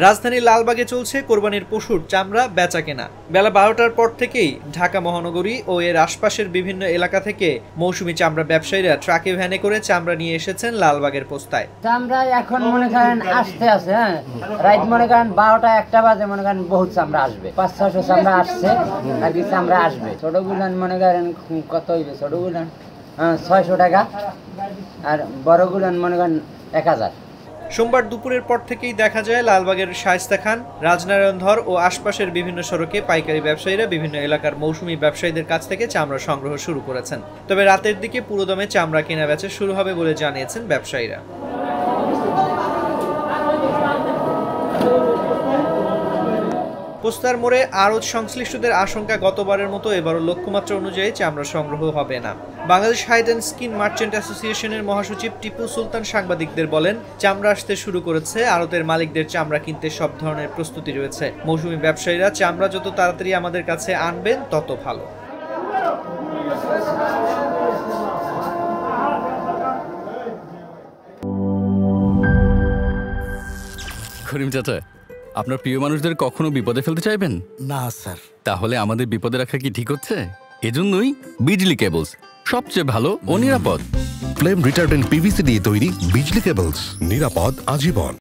রাজধানীর লালবাগে চলছে কোরবানির পশুর চামড়া বেচাকেনা। বেলা 12টার পর থেকেই ঢাকা মহানগরী ও এর আশপাশের বিভিন্ন এলাকা থেকে মৌসুমী চামড়া ব্যবসায়ীরা ট্রাকে ভ্যানে করে চামড়া নিয়ে এসেছেন লালবাগের পোস্তায়। চামড়া এখন মনে করেন আসতে আছে, হ্যাঁ, রাত মনে করেন 12টা 1টা বাজে মনে করেন বহুত চামড়া আসবে, 500-600 চামড়া আসছে আর কি চামড়া আসবে। ছোট গুলান মনে করেন কত হইবে, ছোট গুলান 600 টাকা আর বড় গুলান মনে করেন 1000। সোমবার দুপুরের পর থেকেই দেখা যায় লালবাগের শায়েস্তা খান, রাজনারায়ণ ধর ও আশপাশের বিভিন্ন সড়কে পাইকারি ব্যবসায়ীরা বিভিন্ন এলাকার মৌসুমী ব্যবসায়ীদের কাছ থেকে চামড়া সংগ্রহ শুরু করেছেন। তবে রাতের দিকে পুরোদমে চামড়া কেনা বেচা শুরু হবে বলে জানিয়েছেন ব্যবসায়ীরা। পোস্তার মোড়ে আড়ত সংশ্লিষ্টদের আশঙ্কা গতবারের মতো এবারও লক্ষ্যমাত্রা অনুযায়ী চামড়া সংগ্রহ হবে না। Bangladesh hide and skin merchant অ্যাসোসিয়েশনের মহাসচিব টিপু সুলতান সাংবাদিকদের বলেন, চামড়া আসতে শুরু করেছে, আড়তের মালিকদের চামড়া কিনতে সব ধরনের প্রস্তুতি রয়েছে। মৌসুমী ব্যবসায়ীরা চামড়া যত তাড়াতাড়ি আমাদের কাছে আনবেন তত ভালো। করিম চাচা, আপনার প্রিয় মানুষদের কখনো বিপদে ফেলতে চাইবেন না স্যার। তাহলে আমাদের বিপদে রাখা কি ঠিক হচ্ছে? এজন্যই বিজলি কেবলস সবচেয়ে ভালো ও নিরাপদ। ফ্লেম রিটার্ডেন্ট পিভিসি দিয়ে তৈরি বিজলি কেবলস, নিরাপদ আজীবন।